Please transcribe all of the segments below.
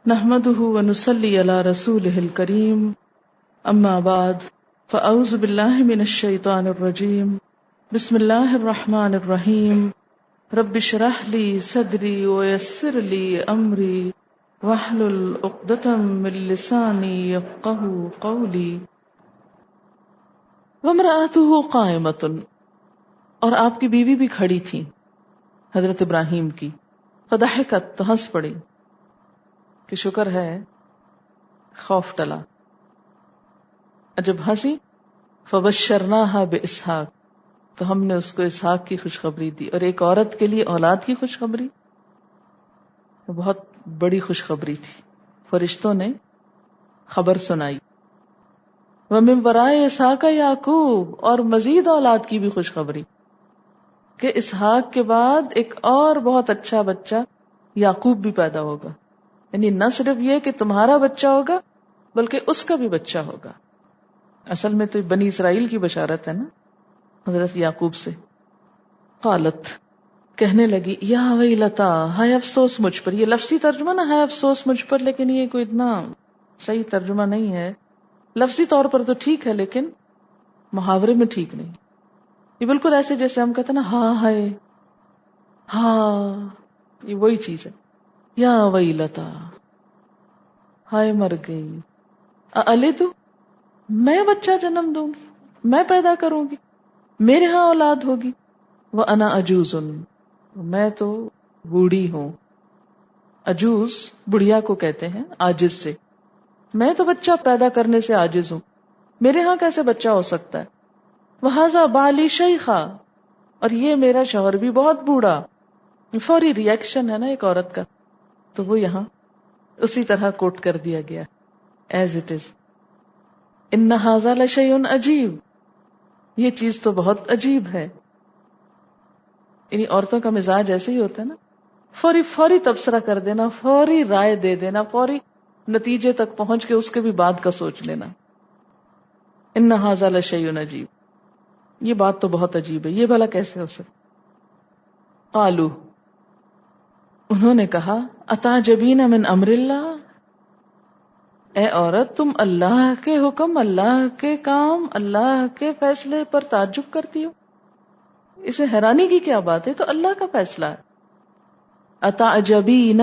نحمده ونصلي على رسوله الكريم اما بعد فاعوذ بالله من الشيطان الرجيم بسم الله الرحمن الرحيم رب اشرح لي صدري ويسر لي امري واحلل عقدة من لساني يفقهوا قولي وامرأته قائمة، اور آپ کی بیوی بھی کھڑی تھی حضرت ابراہیم کی، فضحکت تو ہنس پڑی کہ شکر ہے خوف ٹلا، جب ہنسی فبشرناها باسحاق تو ہم نے اس کو اسحاق کی خوشخبری دی، اور ایک عورت کے لیے اولاد کی خوشخبری بہت بڑی خوشخبری تھی، فرشتوں نے خبر سنائی۔ ومن ورائے اسحاق یعقوب، اور مزید اولاد کی بھی خوشخبری کہ اسحاق کے بعد ایک اور بہت اچھا بچہ یعقوب بھی پیدا ہوگا، یعنی نہ صرف یہ کہ تمہارا بچہ ہوگا بلکہ اس کا بھی بچہ ہوگا۔ اصل میں تو بنی اسرائیل کی بشارت ہے نا حضرت یعقوب سے۔ قالت، کہنے لگی، یا ویلتا، ہائے افسوس مجھ پر۔ یہ لفظی ترجمہ نا ہائے افسوس مجھ پر، لیکن یہ کوئی اتنا صحیح ترجمہ نہیں ہے۔ لفظی طور پر تو ٹھیک ہے لیکن محاورے میں ٹھیک نہیں۔ یہ بالکل ایسے جیسے ہم کہتے ہیں نا ہاں ہائے، ہاں، یہ وہی چیز ہے۔ یا ویلتا، ہائے مر گئی، اَلِدُ، میں بچہ جنم دوں گی، میں پیدا کروں گی، میرے ہاں اولاد ہوگی، وَأَنَا عَجُوزٌ، میں تو بوڑھی ہوں۔ عجوز بڑھیا کو کہتے ہیں عاجز سے، میں تو بچہ پیدا کرنے سے عاجز ہوں، میرے ہاں کیسے بچہ ہو سکتا ہے؟ وَهَذَا بَعْلِي شَيْخًا، اور یہ میرا شوہر بھی بہت بوڑھا۔ فوری ریئیکشن ہے نا ایک عورت کا، تو وہ یہاں اسی طرح کوٹ کر دیا گیا ایز اٹ از۔ ان ھذا لشیء عجیب، یہ چیز تو بہت عجیب ہے۔ یعنی عورتوں کا مزاج ایسے ہی ہوتا ہے نا، فوری تبصرہ کر دینا، فوری رائے دے دینا، فوری نتیجے تک پہنچ کے اس کے بھی بعد کا سوچ لینا۔ ان ھذا لشیء عجیب، یہ بات تو بہت عجیب ہے، یہ بھلا کیسے ہو سکتا؟ قالوا، انہوں نے کہا، اتعجبین من امر اللہ، اے عورت تم اللہ کے حکم، اللہ کے کام، اللہ کے فیصلے پر تعجب کرتی ہو؟ اسے حیرانی کی کیا بات ہے، تو اللہ کا فیصلہ ہے۔ اتعجبین،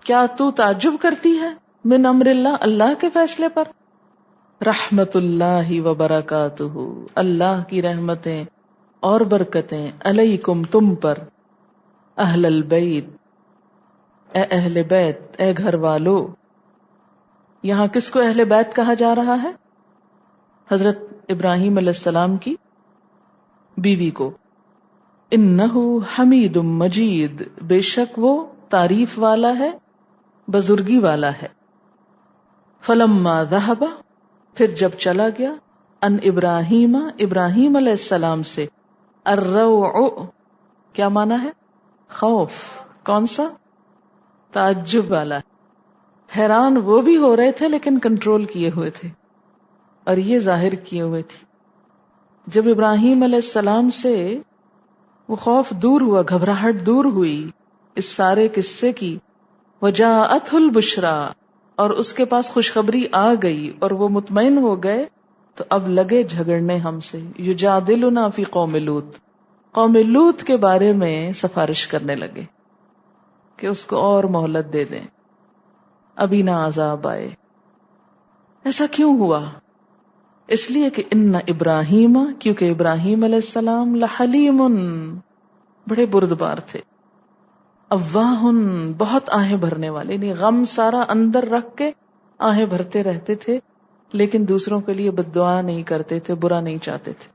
کیا تو تعجب کرتی ہے، من امر اللہ، اللہ کے فیصلے پر؟ رحمت اللہ وبرکاتہ، اللہ کی رحمتیں اور برکتیں، علیکم تم پر، اہل البیت، اے اہل بیت، اے گھر والو۔ یہاں کس کو اہل بیت کہا جا رہا ہے؟ حضرت ابراہیم علیہ السلام کی بیوی کو۔ انہ حمید مجید، بے شک وہ تعریف والا ہے، بزرگی والا ہے۔ فلما ذہب، پھر جب چلا گیا، ان ابراہیم، ابراہیم علیہ السلام سے، الروع، کیا معنی ہے؟ خوف۔ کون سا؟ تعجب والا۔ حیران وہ بھی ہو رہے تھے لیکن کنٹرول کیے ہوئے تھے، اور یہ ظاہر کیے ہوئے تھی۔ جب ابراہیم علیہ السلام سے وہ خوف دور ہوا، گھبراہٹ دور ہوئی اس سارے قصے کی، وجاءتہ البشریٰ، اور اس کے پاس خوشخبری آ گئی اور وہ مطمئن ہو گئے، تو اب لگے جھگڑنے ہم سے۔ یجادلنا فی قوم لوط، قوم لوط کے بارے میں سفارش کرنے لگے کہ اس کو اور مہلت دے دیں، ابھی نہ عذاب آئے۔ ایسا کیوں ہوا؟ اس لیے کہ ان ابراہیم، کیونکہ ابراہیم علیہ السلام لحلیم، بڑے بردبار تھے، اواہ، بہت آہیں بھرنے والے، یعنی غم سارا اندر رکھ کے آہیں بھرتے رہتے تھے، لیکن دوسروں کے لیے بد دعا نہیں کرتے تھے، برا نہیں چاہتے تھے۔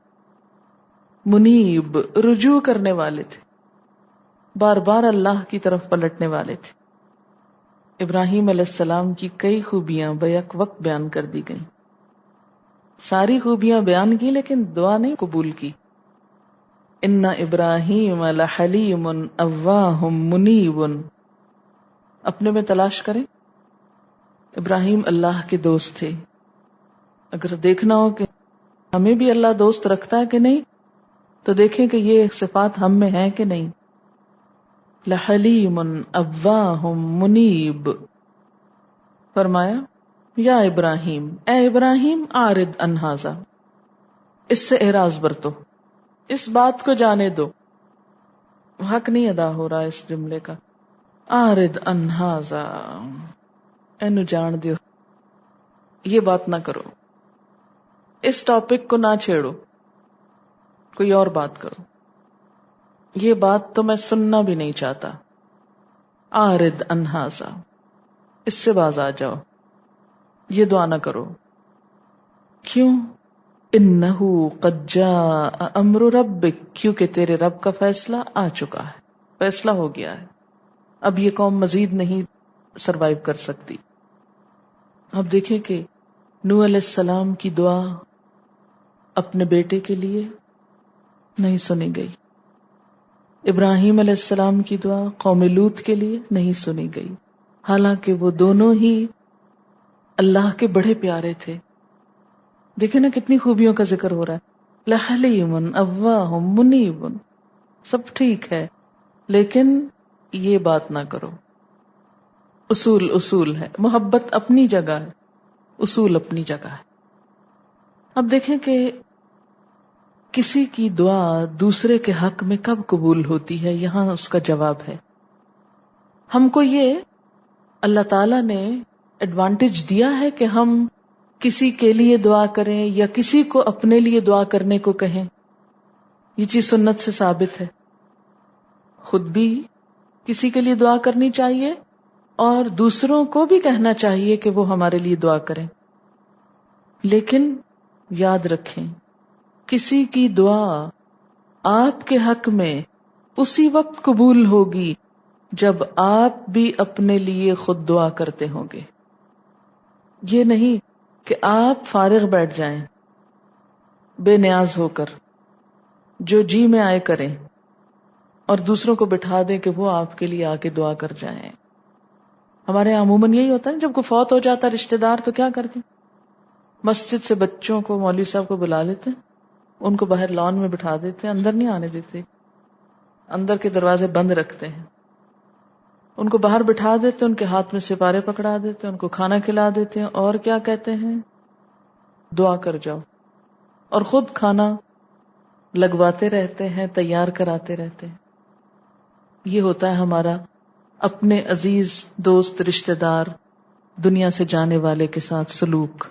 منیب، رجوع کرنے والے تھے، بار بار اللہ کی طرف پلٹنے والے تھے۔ ابراہیم علیہ السلام کی کئی خوبیاں بیک وقت بیان کر دی گئیں، ساری خوبیاں بیان کی لیکن دعا نہیں قبول کی۔ ان ابراہیم لحلیم اواہ منیب، اپنے میں تلاش کریں، ابراہیم اللہ کے دوست تھے۔ اگر دیکھنا ہو کہ ہمیں بھی اللہ دوست رکھتا ہے کہ نہیں، تو دیکھیں کہ یہ صفات ہم میں ہیں کہ نہیں۔ لحلیم اواہ منیب، فرمایا یا ابراہیم، اے ابراہیم آرد عن ھذا، اس سے اعراض برتو، اس بات کو جانے دو، حق نہیں ادا ہو رہا اس جملے کا. آرد عن ھذا، اینو جان دیو، یہ بات نہ کرو، اس ٹاپک کو نہ چھیڑو، کوئی اور بات کرو، یہ بات تو میں سننا بھی نہیں چاہتا. آرد عن ھذا، اس سے باز آ جاؤ، یہ دعا نہ کرو. کیوں؟ انہو قد جاء امر ربک، کیونکہ تیرے رب کا فیصلہ آ چکا ہے، فیصلہ ہو گیا ہے، اب یہ قوم مزید نہیں سروائیو کر سکتی. اب دیکھیں کہ نوح علیہ السلام کی دعا اپنے بیٹے کے لیے نہیں سنی گئی، ابراہیم علیہ السلام کی دعا قوم لوط کے لیے نہیں سنی گئی، حالانکہ وہ دونوں ہی اللہ کے بڑے پیارے تھے. دیکھیں نا کتنی خوبیوں کا ذکر ہو رہا ہے، لحلیم اواہ منیب، سب ٹھیک ہے، لیکن یہ بات نہ کرو. اصول ہے، محبت اپنی جگہ ہے، اصول اپنی جگہ ہے. اب دیکھیں کہ کسی کی دعا دوسرے کے حق میں کب قبول ہوتی ہے، یہاں اس کا جواب ہے. ہم کو یہ اللہ تعالی نے ایڈوانٹیج دیا ہے کہ ہم کسی کے لیے دعا کریں یا کسی کو اپنے لیے دعا کرنے کو کہیں، یہ چیز سنت سے ثابت ہے. خود بھی کسی کے لیے دعا کرنی چاہیے اور دوسروں کو بھی کہنا چاہیے کہ وہ ہمارے لیے دعا کریں. لیکن یاد رکھیں، کسی کی دعا آپ کے حق میں اسی وقت قبول ہوگی جب آپ بھی اپنے لیے خود دعا کرتے ہوں گے. یہ نہیں کہ آپ فارغ بیٹھ جائیں بے نیاز ہو کر، جو جی میں آئے کریں، اور دوسروں کو بٹھا دیں کہ وہ آپ کے لیے آ کے دعا کر جائیں. ہمارے یہاں عموماً یہی ہوتا ہے، جب کوئی فوت ہو جاتا ہے رشتہ دار تو کیا کرتے ہیں، مسجد سے بچوں کو مولوی صاحب کو بلا لیتے ہیں، ان کو باہر لان میں بٹھا دیتے ہیں، اندر نہیں آنے دیتے، اندر کے دروازے بند رکھتے ہیں، ان کو باہر بٹھا دیتے ہیں، ان کے ہاتھ میں سپارے پکڑا دیتے ہیں، ان کو کھانا کھلا دیتے ہیں، اور کیا کہتے ہیں، دعا کر جاؤ، اور خود کھانا لگواتے رہتے ہیں، تیار کراتے رہتے ہیں. یہ ہوتا ہے ہمارا اپنے عزیز دوست رشتہ دار دنیا سے جانے والے کے ساتھ سلوک.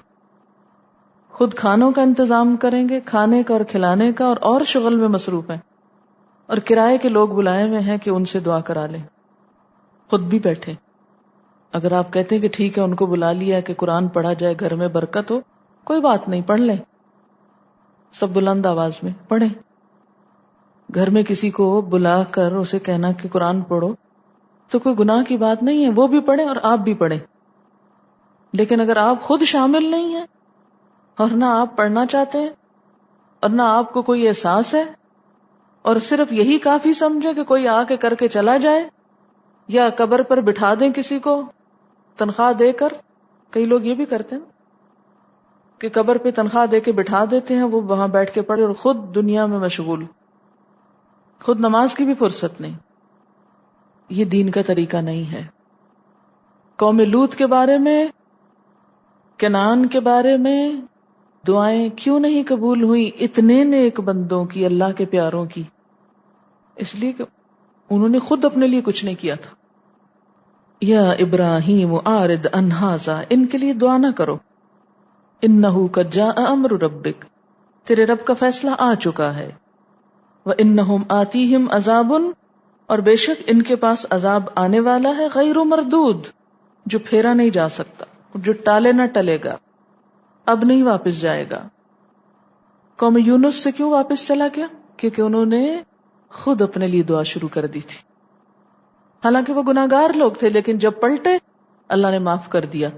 خود کھانوں کا انتظام کریں گے، کھانے کا اور کھلانے کا، اور شغل میں مصروف ہیں، اور کرائے کے لوگ بلائے ہوئے ہیں کہ ان سے دعا کرا لیں، خود بھی بیٹھے. اگر آپ کہتے ہیں کہ ٹھیک ہے ان کو بلا لیا کہ قرآن پڑھا جائے گھر میں برکت ہو، کوئی بات نہیں، پڑھ لیں، سب بلند آواز میں پڑھیں. گھر میں کسی کو بلا کر اسے کہنا کہ قرآن پڑھو تو کوئی گناہ کی بات نہیں ہے، وہ بھی پڑھیں اور آپ بھی پڑھیں. لیکن اگر آپ خود شامل نہیں ہیں اور نہ آپ پڑھنا چاہتے ہیں اور نہ آپ کو کوئی احساس ہے، اور صرف یہی کافی سمجھے کہ کوئی آ کے کر کے چلا جائے، یا قبر پر بٹھا دیں کسی کو تنخواہ دے کر، کئی لوگ یہ بھی کرتے ہیں کہ قبر پہ تنخواہ دے کے بٹھا دیتے ہیں، وہ وہاں بیٹھ کے پڑھے اور خود دنیا میں مشغول، خود نماز کی بھی فرصت نہیں. یہ دین کا طریقہ نہیں ہے. قوم لوط کے بارے میں، کنعان کے بارے میں دعائیں کیوں نہیں قبول ہوئی اتنے نیک بندوں کی، اللہ کے پیاروں کی؟ اس لیے کہ انہوں نے خود اپنے لیے کچھ نہیں کیا تھا. یا ابراہیم آرد عن ھذا، ان کے لیے دعا نہ کرو. انہ قد جاء امر ربک، تیرے رب کا فیصلہ آ چکا ہے. وانہم آتیہم عذاب، اور بے شک ان کے پاس عذاب آنے والا ہے، غیر مردود، جو پھیرا نہیں جا سکتا، جو ٹالے نہ ٹلے گا، اب نہیں واپس جائے گا. قوم یونس سے کیوں واپس چلا گیا؟ کیونکہ انہوں نے خود اپنے لیے دعا شروع کر دی تھی. حالانکہ وہ گناہگار لوگ تھے، لیکن جب پلٹے اللہ نے معاف کر دیا.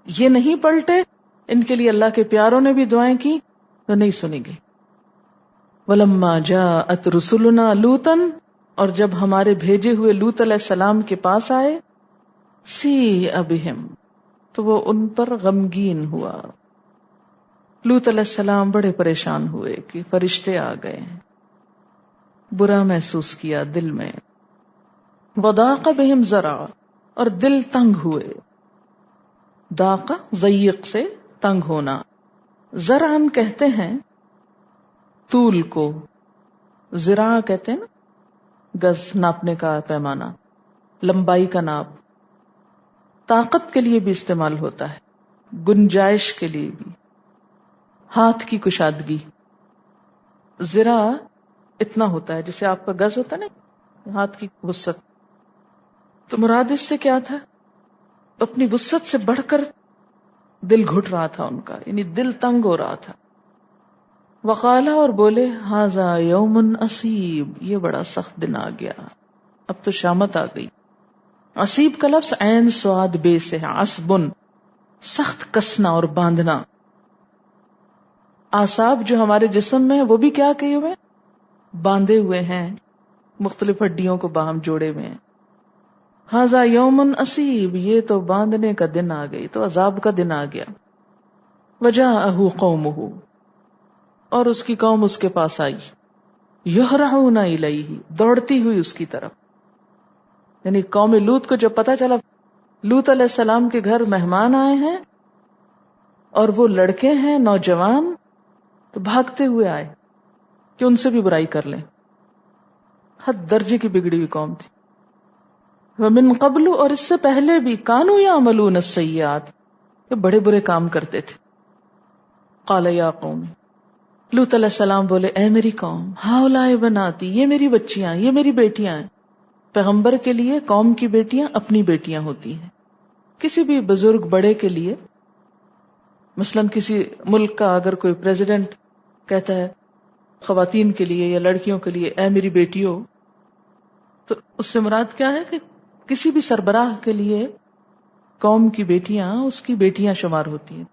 یہ نہیں پلٹے، ان کے لیے اللہ کے پیاروں نے بھی دعائیں کی تو نہیں سنی گئی. وَلَمَّا جَاءَتْ رُسُلُنَا لُوطًا، اور جب ہمارے بھیجے ہوئے لوط علیہ السلام کے پاس آئے، سِیءَ بِهِمْ، تو وہ ان پر غمگین ہوا. لوط علیہ السلام بڑے پریشان ہوئے کہ فرشتے آ گئے ہیں، برا محسوس کیا دل میں. وَضَاقَ بِهِمْ ذَرْعًا، اور دل تنگ ہوئے. داقہ ضیق سے تنگ ہونا. زرعن کہتے ہیں طول کو، زراع کہتے ہیں نا گز ناپنے کا پیمانہ، لمبائی کا ناپ. طاقت کے لیے بھی استعمال ہوتا ہے، گنجائش کے لیے بھی، ہاتھ کی کشادگی. زراع اتنا ہوتا ہے جیسے آپ کا گز ہوتا ہے نا، ہاتھ کی وسعت. تو مراد اس سے کیا تھا؟ اپنی وسعت سے بڑھ کر دل گھٹ رہا تھا ان کا، یعنی دل تنگ ہو رہا تھا. وقالا اور بولے ھذا یوم عصیب، یہ بڑا سخت دن آ گیا، اب تو شامت آ گئی. عصیب کا لفظ عین صاد بے سے ہے، عصبن سخت کسنا اور باندھنا. اعصاب جو ہمارے جسم میں ہیں وہ بھی کیا کیے ہوئے، باندھے ہوئے ہیں، مختلف ہڈیوں کو باہم جوڑے ہوئے ہیں. ھذا یوم عصیب، یہ تو باندھنے کا دن آ گئی، تو عذاب کا دن آ گیا. وجاءہ قومہ، اور اس کی قوم اس کے پاس آئی. یہرعون الیہ، دوڑتی ہوئی اس کی طرف. یعنی قوم لوط کو جب پتا چلا لوط علیہ السلام کے گھر مہمان آئے ہیں اور وہ لڑکے ہیں نوجوان، تو بھاگتے ہوئے آئے کہ ان سے بھی برائی کر لیں. حد درجے کی بگڑی ہوئی قوم تھی. ومن قبل، اور اس سے پہلے بھی، کانوا یعملون السیئات، یہ بڑے برے کام کرتے تھے. قال یا قوم، لوط علیہ السلام بولے اے میری قوم، ہؤلاء بناتی، یہ میری بچیاں، یہ میری بیٹیاں ہیں. پیغمبر کے لیے قوم کی بیٹیاں اپنی بیٹیاں ہوتی ہیں. کسی بھی بزرگ بڑے کے لیے، مثلا کسی ملک کا اگر کوئی پریزیڈنٹ کہتا ہے خواتین کے لیے یا لڑکیوں کے لیے اے میری بیٹیوں، تو اس سے مراد کیا ہے کہ کسی بھی سربراہ کے لیے قوم کی بیٹیاں اس کی بیٹیاں شمار ہوتی ہیں.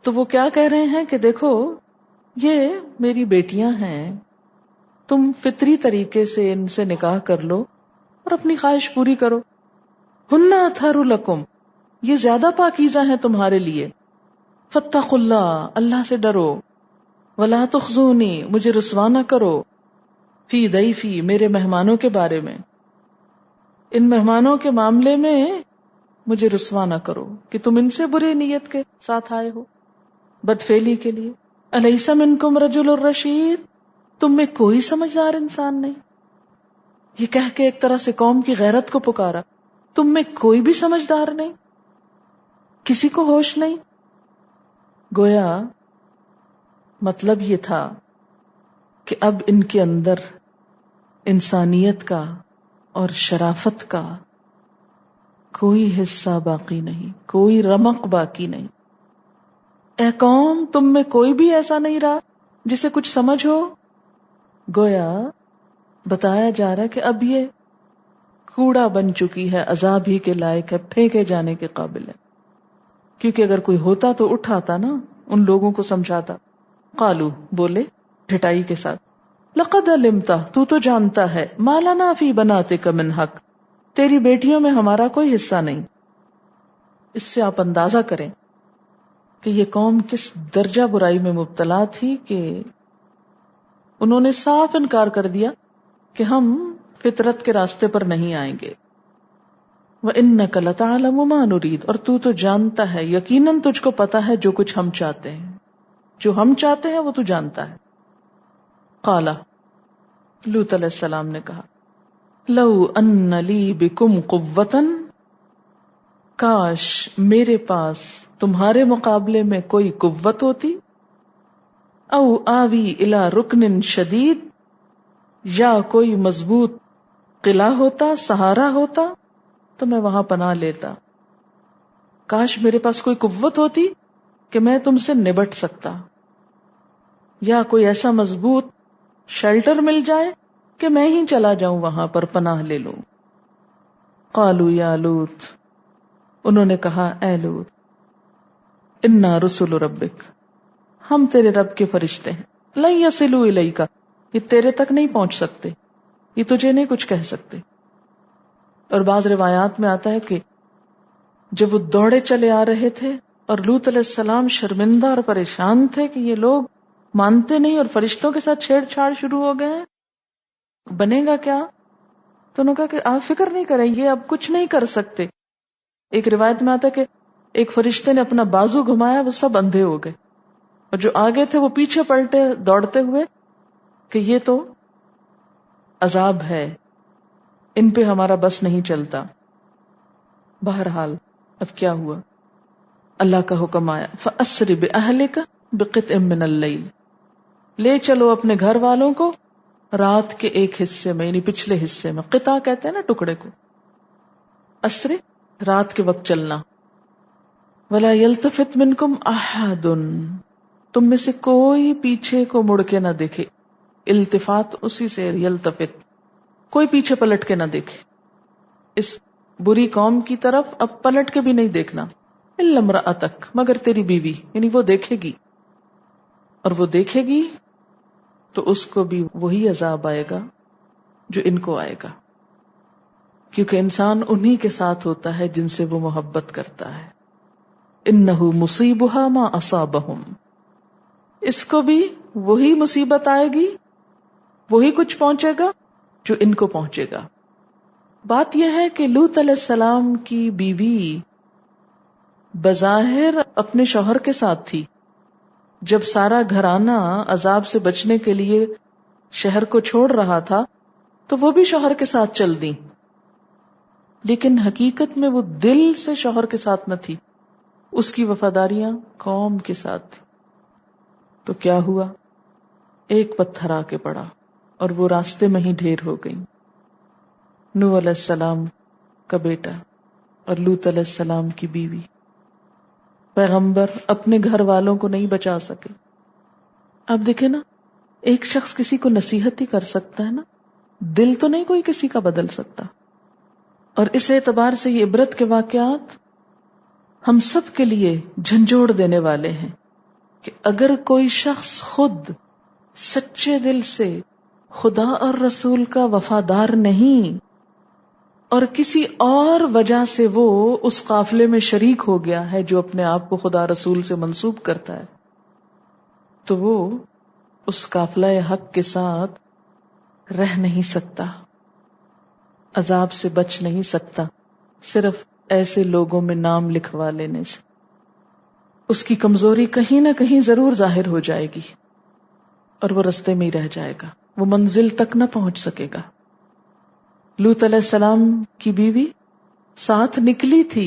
تو وہ کیا کہہ رہے ہیں کہ دیکھو یہ میری بیٹیاں ہیں، تم فطری طریقے سے ان سے نکاح کر لو اور اپنی خواہش پوری کرو. ہن اطہر لکم، یہ زیادہ پاکیزہ ہیں تمہارے لیے. فاتقوا اللہ، اللہ سے ڈرو. ولا تخزونی، مجھے رسوا نہ کرو. فی ضیفی، میرے مہمانوں کے بارے میں، ان مہمانوں کے معاملے میں مجھے رسوا نہ کرو کہ تم ان سے برے نیت کے ساتھ آئے ہو، بدفعلی کے لیے. الیس منکم رجل الرشید، تم میں کوئی سمجھدار انسان نہیں. یہ کہہ کے ایک طرح سے قوم کی غیرت کو پکارا، تم میں کوئی بھی سمجھدار نہیں، کسی کو ہوش نہیں. گویا مطلب یہ تھا کہ اب ان کے اندر انسانیت کا اور شرافت کا کوئی حصہ باقی نہیں، کوئی رمق باقی نہیں. اے قوم، تم میں کوئی بھی ایسا نہیں رہا جسے کچھ سمجھ ہو. گویا بتایا جا رہا ہے کہ اب یہ کوڑا بن چکی ہے، عذاب ہی کے لائق ہے، پھینکے جانے کے قابل ہے. کیونکہ اگر کوئی ہوتا تو اٹھاتا نا، ان لوگوں کو سمجھاتا. قالو، بولے ڈھٹائی کے ساتھ، لقد علمت، تو جانتا ہے، ما لنا فی بناتک من حق، تیری بیٹیوں میں ہمارا کوئی حصہ نہیں. اس سے آپ اندازہ کریں کہ یہ قوم کس درجہ برائی میں مبتلا تھی کہ انہوں نے صاف انکار کر دیا کہ ہم فطرت کے راستے پر نہیں آئیں گے. وَإِنَّكَ لَتَعْلَمُ مَا نُرِيدُ، اور تو جانتا ہے، یقیناً تجھ کو پتا ہے جو کچھ ہم چاہتے ہیں، جو ہم چاہتے ہیں وہ تو جانتا ہے. قَالَ، لوط علیہ السلام نے کہا، لَوْ أَنَّ لِي بِكُمْ قُوَّةً، کاش میرے پاس تمہارے مقابلے میں کوئی قوت ہوتی. او آوی الی رکن شدید، یا کوئی مضبوط قلعہ ہوتا، سہارا ہوتا، تو میں وہاں پناہ لیتا. کاش میرے پاس کوئی قوت ہوتی کہ میں تم سے نبٹ سکتا، یا کوئی ایسا مضبوط شیلٹر مل جائے کہ میں ہی چلا جاؤں وہاں پر پناہ لے لوں. قالوا یا لوط، انہوں نے کہا اے لوط، انا رسول ربک، ہم تیرے رب کے فرشتے ہیں. لن یصلوا الیک، یہ تیرے تک نہیں پہنچ سکتے، یہ تجھے نہیں کچھ کہہ سکتے. اور بعض روایات میں آتا ہے کہ جب وہ دوڑے چلے آ رہے تھے اور لوط علیہ السلام شرمندہ اور پریشان تھے کہ یہ لوگ مانتے نہیں اور فرشتوں کے ساتھ چھیڑ چھاڑ شروع ہو گئے ہیں، بنے گا کیا؟ تو انہوں نے کہا کہ آپ فکر نہیں کریں، یہ اب کچھ نہیں کر سکتے. ایک روایت میں آتا ہے کہ ایک فرشتے نے اپنا بازو گھمایا، وہ سب اندھے ہو گئے، اور جو آگے تھے وہ پیچھے پلٹے دوڑتے ہوئے کہ یہ تو عذاب ہے، ان پہ ہمارا بس نہیں چلتا. بہرحال اب کیا ہوا؟ اللہ کا حکم آیا، فَأَسْرِ بِأَهْلِكَ بِقِطْعٍ مِّنَ اللَّيْلِ، لے چلو اپنے گھر والوں کو رات کے ایک حصے میں، یعنی پچھلے حصے میں. قطع کہتے ہیں نا ٹکڑے کو. اسر رات کے وقت چلنا. وَلَا يَلْتَفِتْ مِنْكُمْ أَحَدٌ، تم میں سے کوئی پیچھے کو مڑ کے نہ دیکھے. التفات اسی سے یلتفت، کوئی پیچھے پلٹ کے نہ دیکھے. اس بری قوم کی طرف اب پلٹ کے بھی نہیں دیکھنا. الا امرأتک، مگر تیری بیوی، یعنی وہ دیکھے گی، اور وہ دیکھے گی تو اس کو بھی وہی عذاب آئے گا جو ان کو آئے گا، کیونکہ انسان انہی کے ساتھ ہوتا ہے جن سے وہ محبت کرتا ہے. انہ مصیبہا ما اصابہم، اس کو بھی وہی مصیبت آئے گی، وہی کچھ پہنچے گا جو ان کو پہنچے گا. بات یہ ہے کہ لوط علیہ السلام کی بیوی بظاہر اپنے شوہر کے ساتھ تھی. جب سارا گھرانہ عذاب سے بچنے کے لیے شہر کو چھوڑ رہا تھا تو وہ بھی شوہر کے ساتھ چل دیں، لیکن حقیقت میں وہ دل سے شوہر کے ساتھ نہ تھی، اس کی وفاداریاں قوم کے ساتھ تھی. تو کیا ہوا؟ ایک پتھر آ کے پڑا اور وہ راستے میں ہی ڈھیر ہو گئی. نوح علیہ السلام کا بیٹا اور لوط علیہ السلام کی بیوی. پیغمبر اپنے گھر والوں کو نہیں بچا سکے. اب دیکھیں نا، ایک شخص کسی کو نصیحت ہی کر سکتا ہے نا، دل تو نہیں کوئی کسی کا بدل سکتا. اور اس اعتبار سے یہ عبرت کے واقعات ہم سب کے لیے جھنجھوڑ دینے والے ہیں کہ اگر کوئی شخص خود سچے دل سے خدا اور رسول کا وفادار نہیں اور کسی اور وجہ سے وہ اس قافلے میں شریک ہو گیا ہے جو اپنے آپ کو خدا رسول سے منسوب کرتا ہے، تو وہ اس قافلہ حق کے ساتھ رہ نہیں سکتا، عذاب سے بچ نہیں سکتا صرف ایسے لوگوں میں نام لکھوا لینے سے. اس کی کمزوری کہیں نہ کہیں ضرور ظاہر ہو جائے گی اور وہ رستے میں ہی رہ جائے گا، وہ منزل تک نہ پہنچ سکے گا. لوط علیہ السلام کی بیوی ساتھ نکلی تھی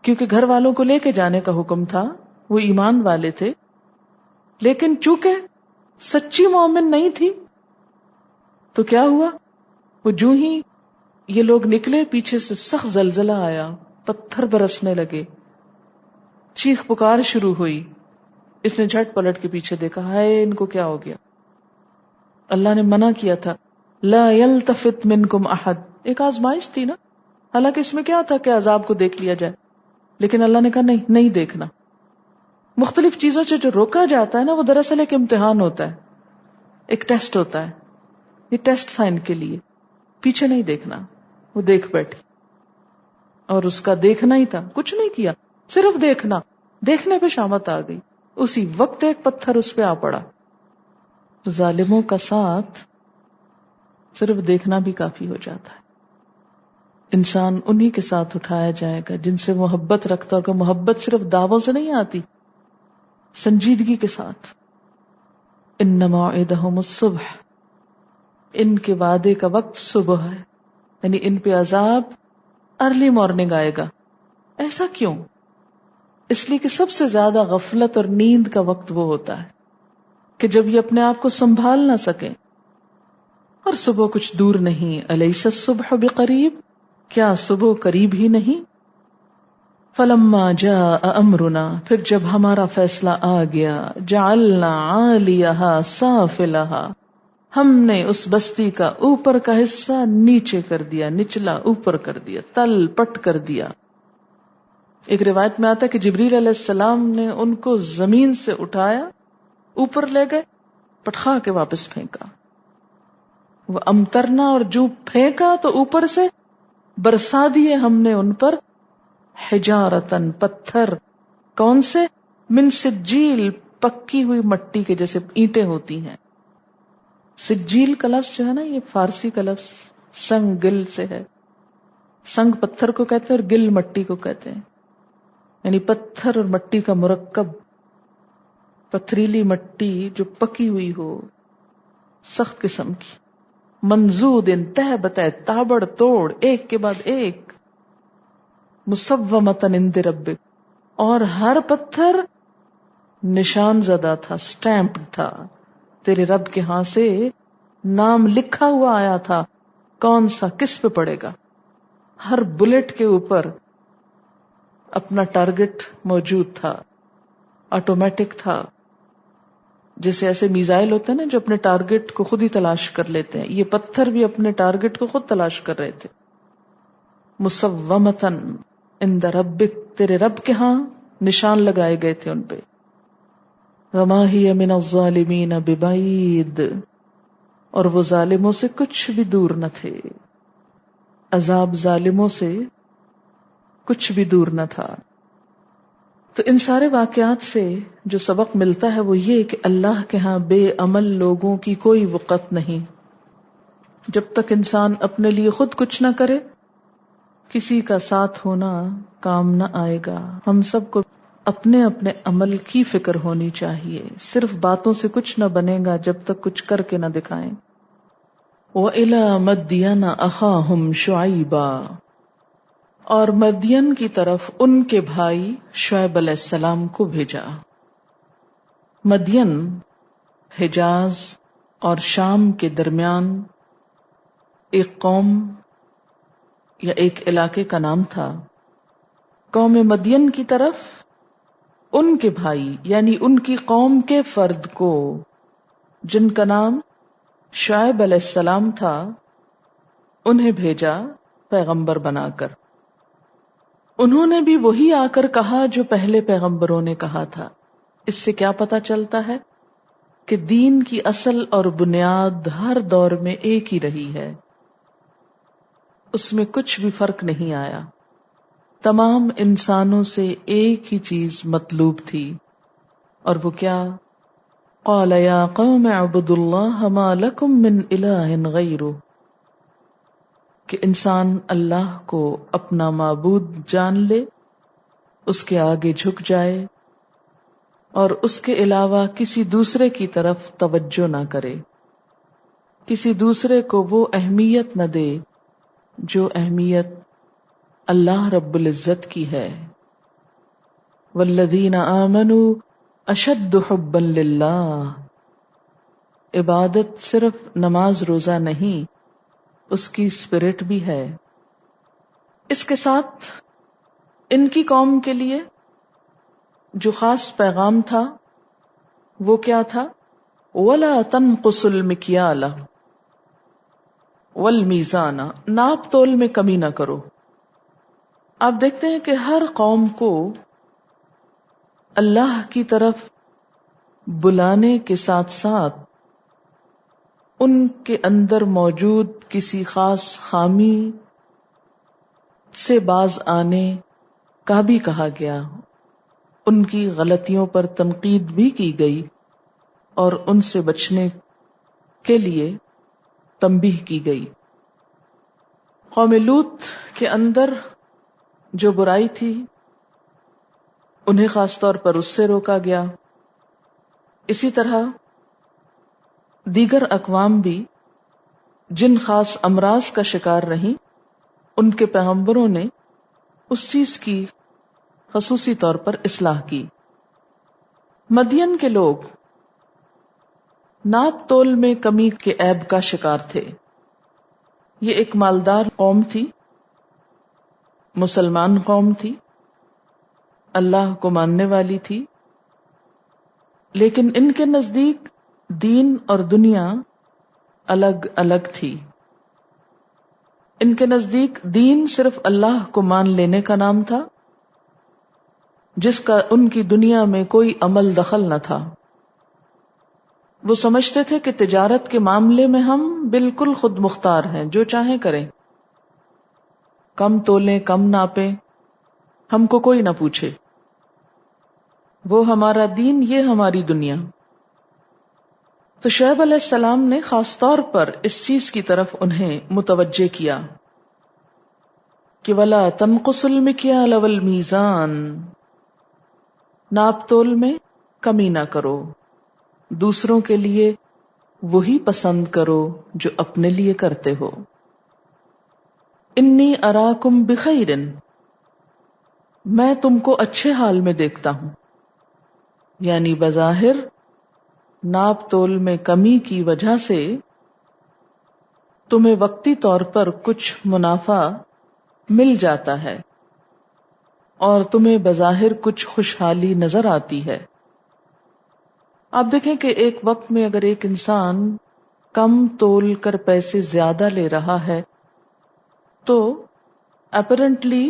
کیونکہ گھر والوں کو لے کے جانے کا حکم تھا، وہ ایمان والے تھے، لیکن چونکہ سچی مومن نہیں تھی تو کیا ہوا؟ وہ جو ہی یہ لوگ نکلے پیچھے سے سخت زلزلہ آیا، پتھر برسنے لگے، چیخ پکار شروع ہوئی. اس نے جھٹ پلٹ کے پیچھے دیکھا، ہائے ان کو کیا ہو گیا. اللہ نے منع کیا تھا لا یلتفت منکم احد، ایک آزمائش تھی نا، حالانکہ اس میں کیا تھا کہ عذاب کو دیکھ لیا جائے، لیکن اللہ نے کہا نہیں دیکھنا. مختلف چیزوں سے جو روکا جاتا ہے نا، وہ دراصل ایک امتحان ہوتا ہے، ایک ٹیسٹ ہوتا ہے. یہ ٹیسٹ تھا ان کے لیے، پیچھے نہیں دیکھنا. وہ دیکھ بیٹھی اور اس کا دیکھنا ہی تھا، کچھ نہیں کیا، صرف دیکھنا. دیکھنے پہ شامت آ گئی، اسی وقت ایک پتھر اس پہ آ پڑا. ظالموں کا ساتھ صرف دیکھنا بھی کافی ہو جاتا ہے. انسان انہی کے ساتھ اٹھایا جائے گا جن سے محبت رکھتا، اور کہ محبت صرف دعووں سے نہیں آتی، سنجیدگی کے ساتھ. ان موعدہم الصبح، ان کے وعدے کا وقت صبح ہے، یعنی ان پہ عذاب ارلی مارننگ آئے گا. ایسا کیوں؟ اس لیے کہ سب سے زیادہ غفلت اور نیند کا وقت وہ ہوتا ہے کہ جب یہ اپنے آپ کو سنبھال نہ سکیں. اور صبح کچھ دور نہیں، الیس الصبح بقریب، کیا صبح قریب ہی نہیں. فلما جاء امرنا، پھر جب ہمارا فیصلہ آ گیا، جعلنا عالیہا سافلہا، ہم نے اس بستی کا اوپر کا حصہ نیچے کر دیا، نچلا اوپر کر دیا، تل پٹ کر دیا. ایک روایت میں آتا ہے کہ جبریل علیہ السلام نے ان کو زمین سے اٹھایا، اوپر لے گئے، پٹخا کے واپس پھینکا. وہ امترنا، اور جو پھینکا تو اوپر سے برسا دیے ہم نے ان پر حجارتن، پتھر. کون سے؟ من سجیل، پکی ہوئی مٹی کے جیسے اینٹیں ہوتی ہیں. سجیل کا لفظ جو ہے نا، یہ فارسی کا لفظ سنگ گل سے ہے. سنگ پتھر کو کہتے ہیں اور گل مٹی کو کہتے ہیں. یعنی پتھر اور مٹی کا مرکب، پتھریلی مٹی جو پکی ہوئی ہو، سخت قسم کی، منزود تہ بتہ، تابڑ توڑ، ایک کے بعد ایک، مسومۃ عند ربک، اور ہر پتھر نشان زدہ تھا، سٹیمپڈ تھا، تیرے رب کے ہاں سے نام لکھا ہوا آیا تھا، کون سا کس پہ پڑے گا. ہر بلٹ کے اوپر اپنا ٹارگٹ موجود تھا، آٹومیٹک تھا. جیسے ایسے میزائل ہوتے ہیں نا جو اپنے ٹارگٹ کو خود ہی تلاش کر لیتے ہیں، یہ پتھر بھی اپنے ٹارگٹ کو خود تلاش کر رہے تھے. مسومۃ عند ربک، تیرے رب کے ہاں نشان لگائے گئے تھے ان پہ. وما ہی من الظالمین ببعید، اور وہ ظالموں سے کچھ بھی دور نہ تھے، عذاب ظالموں سے کچھ بھی دور نہ تھا. تو ان سارے واقعات سے جو سبق ملتا ہے وہ یہ کہ اللہ کے ہاں بے عمل لوگوں کی کوئی وقت نہیں. جب تک انسان اپنے لیے خود کچھ نہ کرے، کسی کا ساتھ ہونا کام نہ آئے گا. ہم سب کو اپنے اپنے عمل کی فکر ہونی چاہیے. صرف باتوں سے کچھ نہ بنے گا جب تک کچھ کر کے نہ دکھائیں. وَإِلَى مَدْيَنَ أَخَاهُمْ شُعَيْبًا، اور مدین کی طرف ان کے بھائی شعیب علیہ السلام کو بھیجا. مدین حجاز اور شام کے درمیان ایک قوم یا ایک علاقے کا نام تھا. قوم مدین کی طرف ان کے بھائی یعنی ان کی قوم کے فرد کو، جن کا نام شعیب علیہ السلام تھا، انہیں بھیجا پیغمبر بنا کر. انہوں نے بھی وہی آ کر کہا جو پہلے پیغمبروں نے کہا تھا. اس سے کیا پتا چلتا ہے کہ دین کی اصل اور بنیاد ہر دور میں ایک ہی رہی ہے، اس میں کچھ بھی فرق نہیں آیا. تمام انسانوں سے ایک ہی چیز مطلوب تھی، اور وہ کیا؟ قال یا قوم اعبدوا اللہ ما لکم من الہ غیرہ، کہ انسان اللہ کو اپنا معبود جان لے، اس کے آگے جھک جائے اور اس کے علاوہ کسی دوسرے کی طرف توجہ نہ کرے، کسی دوسرے کو وہ اہمیت نہ دے جو اہمیت اللہ رب العزت کی ہے. والذین آمنوا اشد حبا للہ، عبادت صرف نماز روزہ نہیں، اس کی اسپرٹ بھی ہے. اس کے ساتھ ان کی قوم کے لیے جو خاص پیغام تھا وہ کیا تھا؟ وَلَا تَنْقُصُوا الْمِكْيَالَ وَالْمِيزَانَ، ناپ تول میں کمی نہ کرو. آپ دیکھتے ہیں کہ ہر قوم کو اللہ کی طرف بلانے کے ساتھ ساتھ ان کے اندر موجود کسی خاص خامی سے باز آنے کا بھی کہا گیا، ان کی غلطیوں پر تنقید بھی کی گئی اور ان سے بچنے کے لیے تنبیہ کی گئی. قوم لوط کے اندر جو برائی تھی انہیں خاص طور پر اس سے روکا گیا. اسی طرح دیگر اقوام بھی جن خاص امراض کا شکار رہیں، ان کے پیغمبروں نے اس چیز کی خصوصی طور پر اصلاح کی. مدین کے لوگ ناپ تول میں کمی کے عیب کا شکار تھے. یہ ایک مالدار قوم تھی، مسلمان قوم تھی، اللہ کو ماننے والی تھی، لیکن ان کے نزدیک دین اور دنیا الگ الگ تھی. ان کے نزدیک دین صرف اللہ کو مان لینے کا نام تھا، جس کا ان کی دنیا میں کوئی عمل دخل نہ تھا. وہ سمجھتے تھے کہ تجارت کے معاملے میں ہم بالکل خود مختار ہیں، جو چاہیں کریں، کم تولیں کم ناپیں، ہم کو کوئی نہ پوچھے. وہ ہمارا دین، یہ ہماری دنیا. تو شعیب علیہ السلام نے خاص طور پر اس چیز کی طرف انہیں متوجہ کیا کہ وَلَا تَنْقُصُوا الْمِكْيَالَ وَالْمِيزَانَ، ناپ تول میں کمی نہ کرو، دوسروں کے لیے وہی پسند کرو جو اپنے لیے کرتے ہو۔ انی اراکم بخیر، میں تم کو اچھے حال میں دیکھتا ہوں، یعنی بظاہر ناپ تول میں کمی کی وجہ سے تمہیں وقتی طور پر کچھ منافع مل جاتا ہے اور تمہیں بظاہر کچھ خوشحالی نظر آتی ہے۔ آپ دیکھیں کہ ایک وقت میں اگر ایک انسان کم تول کر پیسے زیادہ لے رہا ہے تو اپیرنٹلی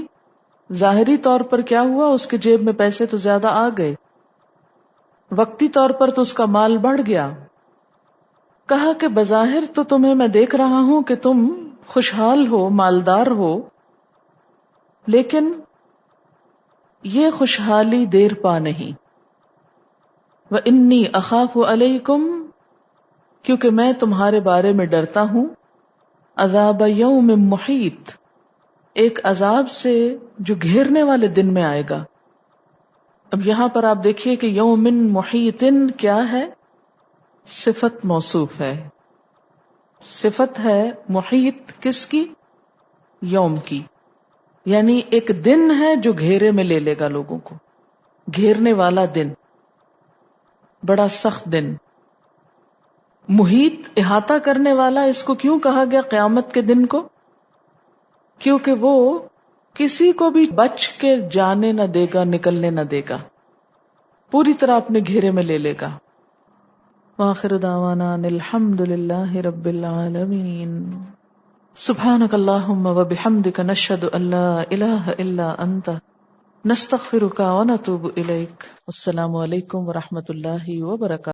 ظاہری طور پر کیا ہوا، اس کے جیب میں پیسے تو زیادہ آ گئے، وقتی طور پر تو اس کا مال بڑھ گیا۔ کہا کہ بظاہر تو تمہیں میں دیکھ رہا ہوں کہ تم خوشحال ہو، مالدار ہو، لیکن یہ خوشحالی دیر پا نہیں۔ وَإِنِّي أَخَافُ عَلَيْكُمْ، کیونکہ میں تمہارے بارے میں ڈرتا ہوں، عذاب یوم محیط، ایک عذاب سے جو گھیرنے والے دن میں آئے گا۔ اب یہاں پر آپ دیکھیے کہ یوم محیط کیا ہے؟ صفت موصوف ہے، صفت ہے محیط کس کی؟ یوم کی، یعنی ایک دن ہے جو گھیرے میں لے لے گا لوگوں کو، گھیرنے والا دن، بڑا سخت دن۔ محیط احاطہ کرنے والا، اس کو کیوں کہا گیا قیامت کے دن کو؟ کیونکہ وہ کسی کو بھی بچ کے جانے نہ دے گا، نکلنے نہ دے گا، پوری طرح اپنے گھیرے میں لے لے گا۔ وآخر دعوانا ان الحمد للہ رب العالمین۔ سبحانک اللہم وبحمدک نشہد ان لا الہ الا انت نستغفرک ونتوب الیک۔ السلام علیکم ورحمۃ اللہ وبرکاتہ۔